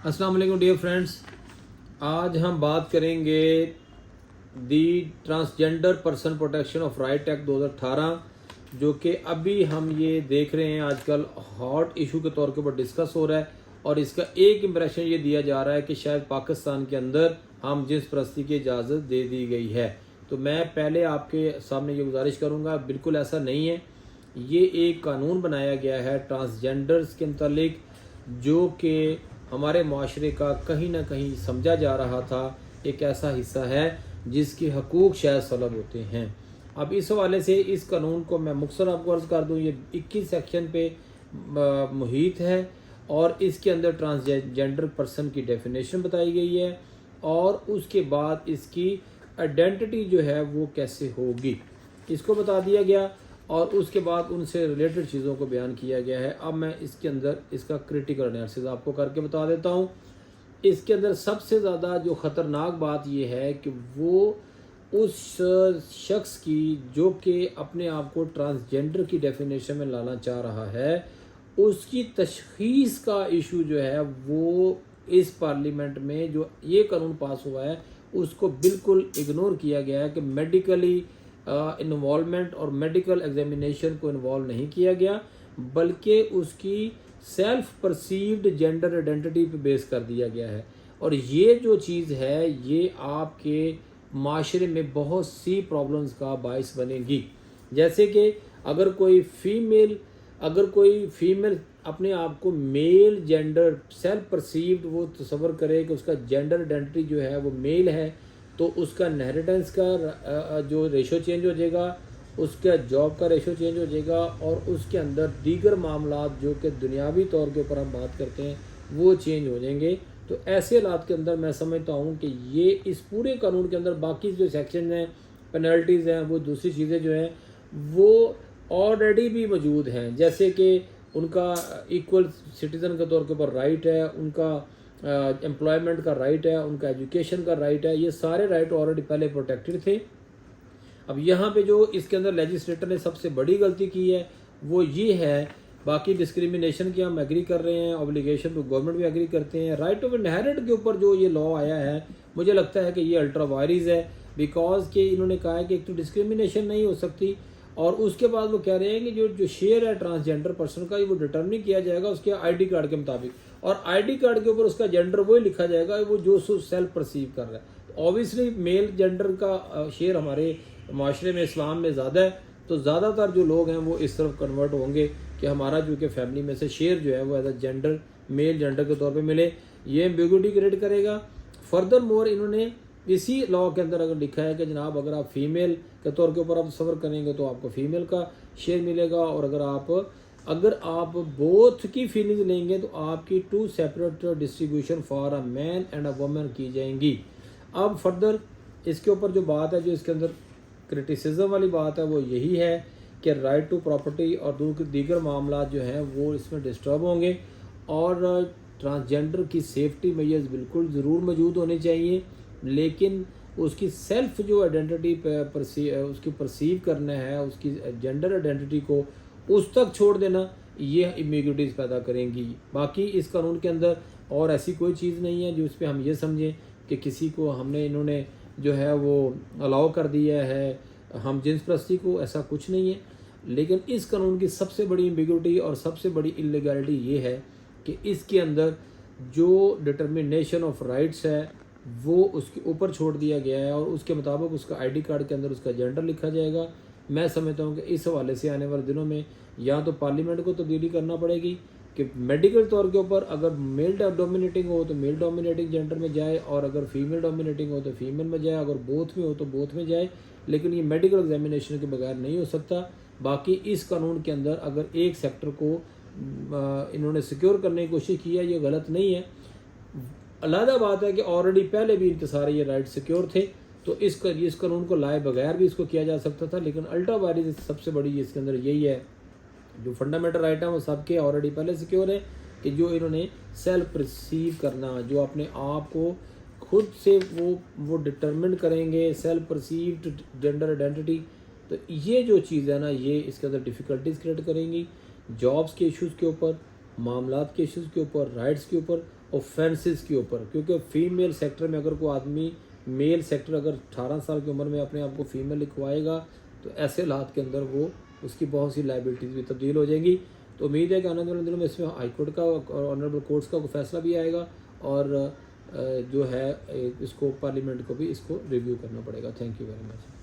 अस्सलाम वालेकुम dear friends. आज हम बात करेंगे the transgender person protection of right act 2018, जो कि अभी हम ये देख रहे हैं आजकल हॉट इशू के तौर के ऊपर डिस्कस हो रहा है। और इसका एक इम्प्रेशन ये दिया जा रहा है कि शायद पाकिस्तान के अंदर हम जिन्स परस्ती की इजाज़त दे दी गई है। तो मैं पहले आपके सामने ये गुजारिश करूँगा, बिल्कुल ऐसा नहीं है। ये एक कानून बनाया गया है ट्रांसजेंडर्स के मतलब, जो कि हमारे माशरे का कहीं ना कहीं समझा जा रहा था एक ऐसा हिस्सा है जिसके हकूक़ शायद सलब होते हैं। अब इस हवाले से इस कानून को मैं मुख्तसर आपको अर्ज़ कर दूँ, ये 21 सेक्शन पे मुहित है और इसके अंदर ट्रांसजेंडर पर्सन की डेफिनेशन बताई गई है और उसके बाद इसकी आइडेंटिटी जो है वो कैसे होगी इसको बता दिया गया और उसके बाद उनसे रिलेटेड चीज़ों को बयान किया गया है। अब मैं इसके अंदर इसका क्रिटिकल एनालिसिस आपको करके बता देता हूँ। इसके अंदर सबसे ज़्यादा जो ख़तरनाक बात यह है कि वो उस शख्स की जो कि अपने आप को ट्रांसजेंडर की डेफिनेशन में लाना चाह रहा है, उसकी तशख़ीस का इशू जो है वो इस पार्लियामेंट में जो ये कानून पास हुआ है उसको बिल्कुल इग्नोर किया गया है कि मेडिकली इन्वॉल्वमेंट और मेडिकल एग्जामिनेशन को इन्वॉल्व नहीं किया गया, बल्कि उसकी सेल्फ परसीव्ड जेंडर आइडेंटिटी पे बेस कर दिया गया है। और ये जो चीज़ है ये आपके माशरे में बहुत सी प्रॉब्लम्स का बायस बनेगी। जैसे कि अगर कोई फीमेल अपने आप को मेल जेंडर सेल्फ परसीव्ड वो तस्वर करे कि उसका जेंडर आइडेंटिटी जो है वो मेल है, तो उसका इनहेरिटेंस का जो रेशो चेंज हो जाएगा, उसका जॉब का रेशो चेंज हो जाएगा और उसके अंदर दीगर मामलात जो कि दुनियावी तौर के ऊपर हम बात करते हैं वो चेंज हो जाएंगे। तो ऐसे हालात के अंदर मैं समझता हूँ कि ये इस पूरे कानून के अंदर बाकी जो सेक्शन हैं, पेनल्टीज़ हैं, वो दूसरी चीज़ें जो हैं वो ऑलरेडी भी मौजूद हैं। जैसे कि उनका इक्वल सिटीज़न के तौर के ऊपर राइट है, उनका एम्प्लॉयमेंट का राइट है, उनका एजुकेशन का राइट है, ये सारे राइट ऑलरेडी पहले प्रोटेक्टेड थे। अब यहाँ पे जो इसके अंदर लेजिस्लेटर ने सबसे बड़ी गलती की है वो ये है, बाकी डिस्क्रिमिनेशन की हम एग्री कर रहे हैं, ऑब्लिगेशन तो गवर्नमेंट भी एग्री करते हैं, राइट ऑफ इनहेरिट के ऊपर जो ये लॉ आया है मुझे लगता है कि ये अल्ट्रा वायरिस है। बिकॉज कि इन्होंने कहा है कि एक तो डिस्क्रिमिनेशन नहीं हो सकती और उसके बाद वो कह रहे हैं कि जो शेयर है ट्रांसजेंडर पर्सन का वो डिटर्मिन किया जाएगा उसके आईडी कार्ड के मुताबिक, और आईडी कार्ड के ऊपर उसका जेंडर वही लिखा जाएगा वो जो सेल्फ परसीव कर रहा है। तो ऑब्वियसली मेल जेंडर का शेयर हमारे माशरे में इस्लाम में ज़्यादा है, तो ज़्यादातर जो लोग हैं वो इस तरफ कन्वर्ट होंगे कि हमारा जो कि फैमिली में से शेयर जो है वो as a gender male gender के तौर पे मिले। ये एम्बिग्युइटी क्रिएट करेगा। फर्दर मोर इन्होंने इसी लॉ के अंदर अगर लिखा है कि जनाब अगर आप फीमेल के तौर के ऊपर आप सफ़र करेंगे तो आपको फीमेल का शेयर मिलेगा, और अगर आप बोथ की फीलिंग्स लेंगे तो आपकी 2 separate distribution for a man and a woman की जाएंगी। अब फर्दर इसके ऊपर जो बात है, जो इसके अंदर क्रिटिसिज्म वाली बात है वो यही है कि राइट टू प्रॉपर्टी और दीगर मामला जो हैं वो इसमें डिस्टर्ब होंगे और ट्रांसजेंडर की सेफ्टी मेजर्स बिल्कुल ज़रूर मौजूद होने चाहिए, लेकिन उसकी सेल्फ जो आइडेंटिटी उसकी परसीव करना है, उसकी जेंडर आइडेंटिटी को उस तक छोड़ देना, ये एम्बिग्युइटीज़ पैदा करेंगी। बाकी इस कानून के अंदर और ऐसी कोई चीज़ नहीं है जो उस पर हम ये समझें कि किसी को इन्होंने जो है वो अलाउ कर दिया है हम जिन्स परस्ती को, ऐसा कुछ नहीं है। लेकिन इस कानून की सबसे बड़ी एम्बिग्युइटी और सबसे बड़ी इलीगैलिटी ये है कि इसके अंदर जो डिटर्मिनेशन ऑफ राइट्स है वो उसके ऊपर छोड़ दिया गया है और उसके मुताबिक उसका आईडी कार्ड के अंदर उसका जेंडर लिखा जाएगा। मैं समझता हूँ कि इस हवाले से आने वाले दिनों में या तो पार्लियामेंट को तब्दीली करना पड़ेगी कि मेडिकल तौर के ऊपर अगर मेल डोमिनेटिंग हो तो मेल डोमिनेटिंग जेंडर में जाए, और अगर फीमेल डोमिनेटिंग हो तो फीमेल में जाए, अगर बोथ में हो तो बोथ में जाए, लेकिन ये मेडिकल एग्जामिनेशन के बगैर नहीं हो सकता। बाकी इस कानून के अंदर अगर एक सेक्टर को इन्होंने सिक्योर करने की कोशिश की है, ये गलत नहीं है। अलहदा बात है कि ऑलरेडी पहले भी इनके सारे ये राइट सिक्योर थे, तो इस कानून को लाए बगैर भी इसको किया जा सकता था। लेकिन अल्ट्रा वायरिस सबसे बड़ी इसके अंदर यही है, जो फंडामेंटल राइट है वो सबके ऑलरेडी पहले सिक्योर है कि जो इन्होंने सेल्फ परसीव करना, जो अपने आप को खुद से वो डिटरमिन करेंगे, सेल्फ परसीव्ड जेंडर आइडेंटिटी, तो ये जो चीज़ है ना ये इसके अंदर डिफ़िकल्टीज क्रिएट करेंगी जॉब्स के इश्यूज़ के ऊपर, मामलात के इश्यूज़ के ऊपर, राइट्स के ऊपर, ऑफेंसेस के ऊपर, क्योंकि फीमेल सेक्टर में अगर कोई आदमी मेल सेक्टर अगर 18 साल की उम्र में अपने आप को फीमेल लिखवाएगा तो ऐसे हालात के अंदर वो उसकी बहुत सी लाइबिलिटीज़ भी तब्दील हो जाएंगी। तो उम्मीद है कि आने वाले दिनों में इसमें हाई कोर्ट का और ऑनरेबल कोर्ट्स का कोई फैसला भी आएगा और जो है इसको पार्लियामेंट को भी इसको रिव्यू करना पड़ेगा। Thank you very much.